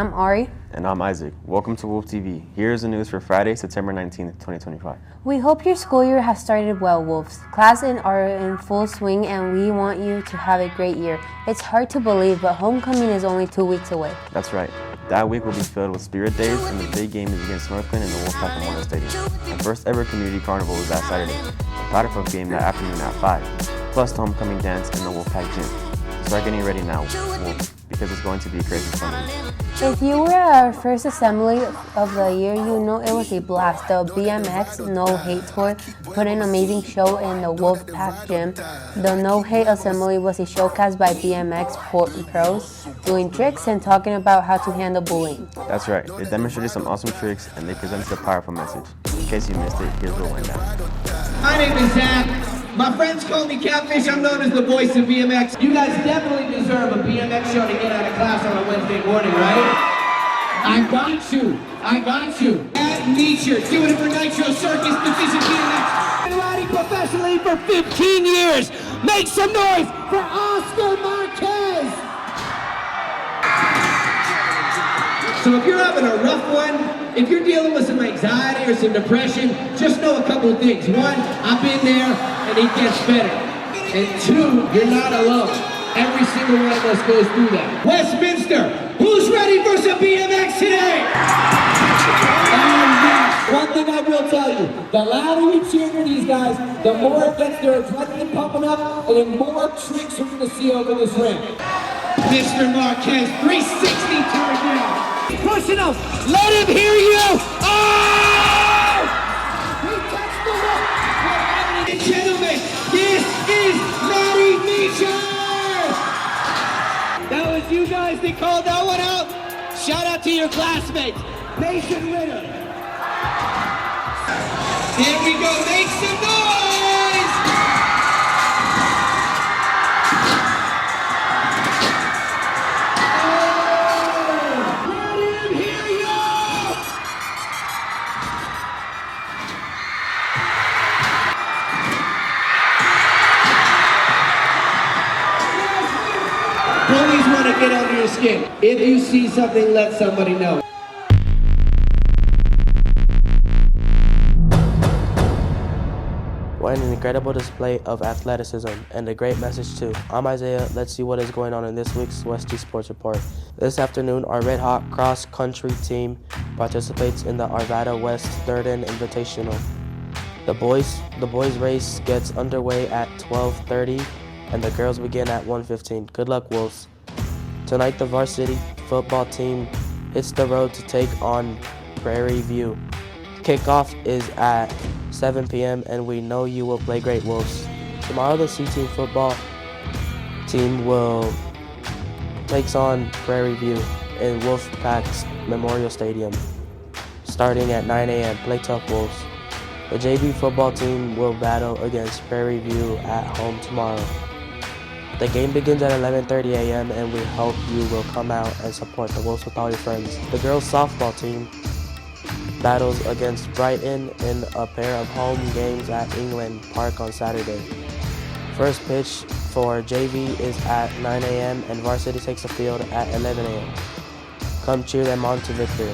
I'm Ari. And I'm Isaac. Welcome to Wolf TV. Here's the news for Friday, September 19th, 2025. We hope your school year has started well, Wolves. Classes are in full swing and we want you to have a great year. It's hard to believe, but homecoming is only 2 weeks away. That's right. That week will be filled with Spirit Days, and the big game is against Northland in the Wolfpack Memorial Stadium. The first ever community carnival is that Saturday. The Powder Puff game that afternoon at 5, plus the homecoming dance in the Wolfpack gym. Start getting ready now, Wolf, because it's going to be a crazy fun week. If you were at our first assembly of the year, you know it was a blast. The BMX No Hate Tour put an amazing show in the Wolfpack gym. The No Hate assembly was a showcase by BMX pros doing tricks and talking about how to handle bullying. That's right. They demonstrated some awesome tricks and they presented a powerful message. In case you missed it, here's the rundown. My name is Zach. My friends call me Catfish. I'm known as the voice of BMX. You guys definitely deserve a BMX show to get out of class on a Wednesday morning, right? I got you. At Nature, doing it for Nitro Circus, Precision BMX. Been riding professionally for 15 years. Make some noise for Oscar Marquez. So if you're having a rough one, if you're dealing with some anxiety or some depression, just know a couple of things. One, I've been there and it gets better. And two, you're not alone. Every single one of us goes through that. Westminster, who's ready for some BMX today? One thing I will tell you, the louder we cheer for these guys, the more it gets their adrenaline pumping up, and the more tricks we're going to see over this rim. Mr. Marquez, 360 turn down. Pushing up, let him hear you. Oh! He touched the wall. Ladies and gentlemen, this is Matty Meacher. That was you guys that called that one out. Shout out to your classmates. Mason Ritter. Here we go, make some noise. Bullies want to get under your skin. If you see something, let somebody know. What an incredible display of athleticism and a great message too. I'm Isaiah. Let's see what is going on in this week's Westy Sports Report. This afternoon, our Red Hot cross country team participates in the Arvada West Durden Invitational. The boys race gets underway at 12:30 and the girls begin at 1:15. Good luck, Wolves. Tonight, the varsity football team hits the road to take on Prairie View. Kickoff is at 7 p.m. and we know you will play great, Wolves. Tomorrow, the C-Team football team will takes on Prairie View in Wolfpack's Memorial Stadium, starting at 9 a.m. Play tough, Wolves. The JV football team will battle against Prairie View at home tomorrow. The game begins at 11:30 a.m. and we hope you will come out and support the Wolves with all your friends. The girls softball team battles against Brighton in a pair of home games at England Park on Saturday. First pitch for JV is at 9 a.m. and varsity takes the field at 11 a.m. Come cheer them on to victory.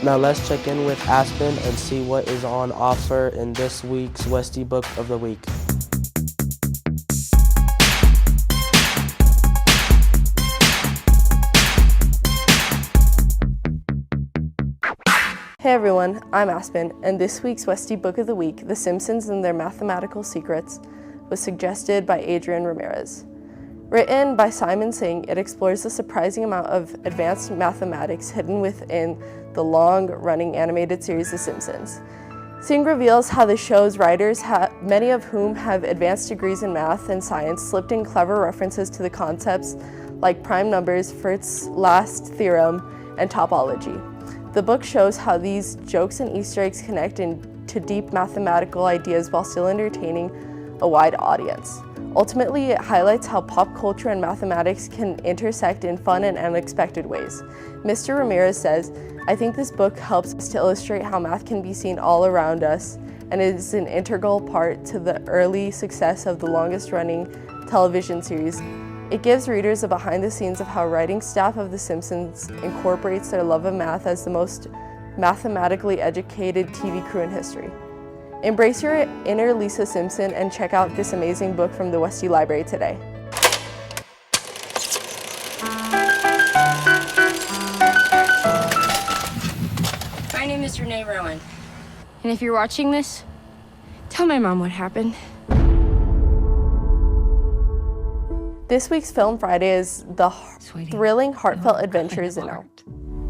Now let's check in with Aspen and see what is on offer in this week's Westy Book of the Week. Hey everyone, I'm Aspen, and this week's Westy Book of the Week, The Simpsons and Their Mathematical Secrets, was suggested by Adrian Ramirez. Written by Simon Singh, it explores the surprising amount of advanced mathematics hidden within the long-running animated series The Simpsons. Singh reveals how the show's writers, many of whom have advanced degrees in math and science, slipped in clever references to the concepts like prime numbers, Firth's last theorem, and topology. The book shows how these jokes and Easter eggs connect into deep mathematical ideas while still entertaining a wide audience. Ultimately, it highlights how pop culture and mathematics can intersect in fun and unexpected ways. Mr. Ramirez says, "I think this book helps us to illustrate how math can be seen all around us and is an integral part to the early success of the longest-running television series It gives readers a behind the scenes of how writing staff of The Simpsons incorporates their love of math as the most mathematically educated TV crew in history. Embrace your inner Lisa Simpson and check out this amazing book from the Westy Library today. My name is Renee Rowan. And if you're watching this, tell my mom what happened. This week's Film Friday is the thrilling, heartfelt adventure Zeno.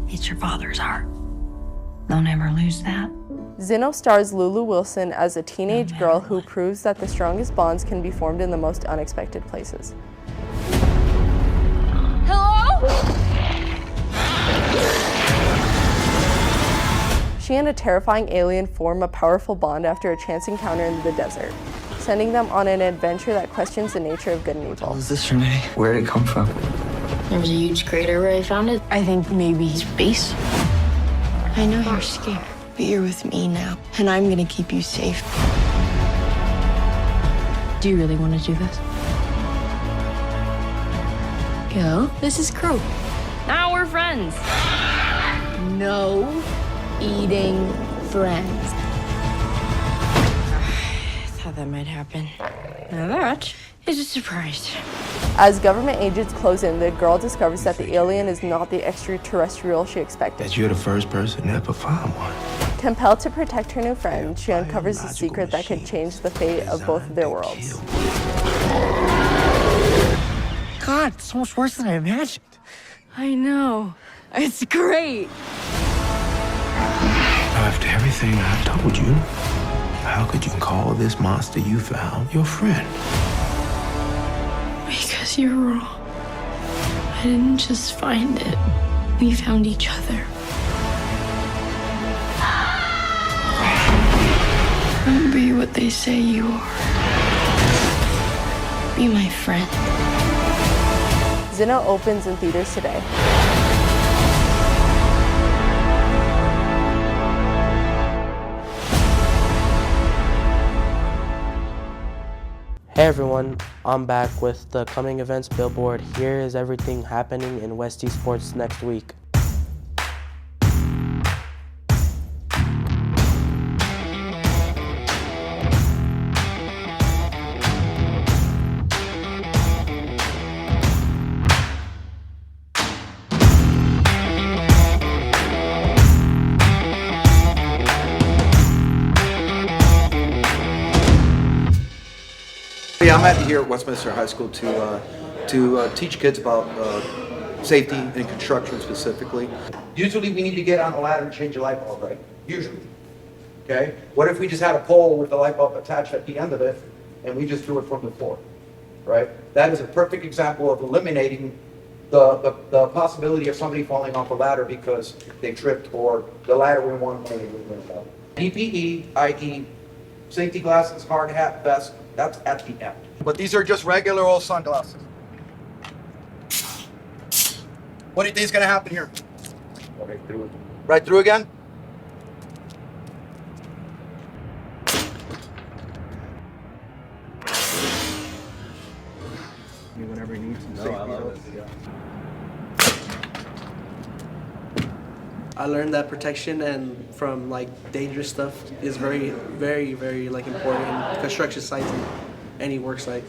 It's your father's art. They'll never lose that. Zeno stars Lulu Wilson as a teenage girl who proves that the strongest bonds can be formed in the most unexpected places. Hello? She and a terrifying alien form a powerful bond after a chance encounter in the desert, sending them on an adventure that questions the nature of good and evil. What was this, Renee? Where did it come from? There was a huge crater where I found it. I think maybe space. I know you're scared, but you're with me now, and I'm gonna keep you safe. Do you really want to do this? Go. This is Crow. Now we're friends. No eating friends. I thought that might happen. Now that is a surprise. As government agents close in, the girl discovers that the alien is not the extraterrestrial she expected. That you're the first person to ever find one. Compelled to protect her new friend, she uncovers a secret that could change the fate of both of their worlds. God, it's so much worse than I imagined. I know. It's great. After everything I've told you, how could you call this monster you found your friend? Because you're wrong. I didn't just find it. We found each other. Don't be what they say you are. Be my friend. Zeno opens in theaters today. Hey everyone, I'm back with the coming events billboard. Here is everything happening in Westy Sports next week. Yeah, I'm happy here at Westminster High School to teach kids about safety and construction specifically. Usually we need to get on the ladder and change a light bulb, right? Usually. Okay? What if we just had a pole with the light bulb attached at the end of it and we just threw it from the floor? Right? That is a perfect example of eliminating the possibility of somebody falling off a ladder because they tripped or the ladder went one way and it went out. PPE, i.e. safety glasses, hard hat, vest, that's at the end. But these are just regular old sunglasses. What do you think is going to happen here? Right through. Right through again? Whenever you need some safety. I learned that protection and from like dangerous stuff is very, very, very like important in construction sites and any work site.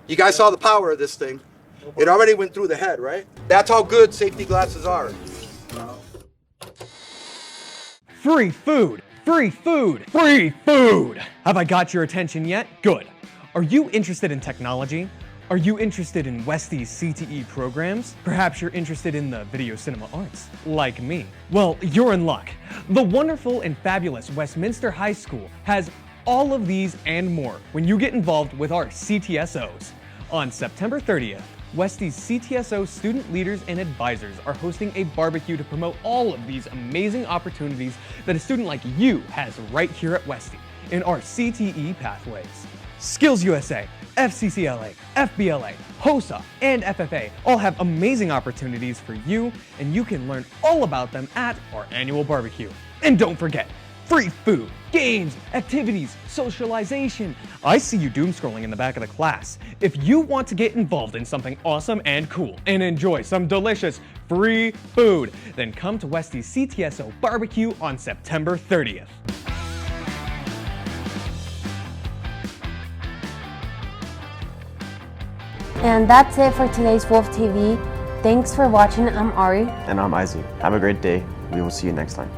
You guys saw the power of this thing. It already went through the head, right? That's how good safety glasses are. Free food! Free food! Free food! Have I got your attention yet? Good. Are you interested in technology? Are you interested in Westy's CTE programs? Perhaps you're interested in the video cinema arts, like me. Well, you're in luck. The wonderful and fabulous Westminster High School has all of these and more when you get involved with our CTSOs. On September 30th, Westy's CTSO student leaders and advisors are hosting a barbecue to promote all of these amazing opportunities that a student like you has right here at Westy in our CTE pathways. Skills USA, FCCLA, FBLA, HOSA, and FFA all have amazing opportunities for you, and you can learn all about them at our annual barbecue. And don't forget, free food, games, activities, socialization. I see you doom scrolling in the back of the class. If you want to get involved in something awesome and cool and enjoy some delicious free food, then come to Westy CTSO Barbecue on September 30th. And that's it for today's Wolf TV. Thanks for watching. I'm Ari. And I'm Isaac. Have a great day. We will see you next time.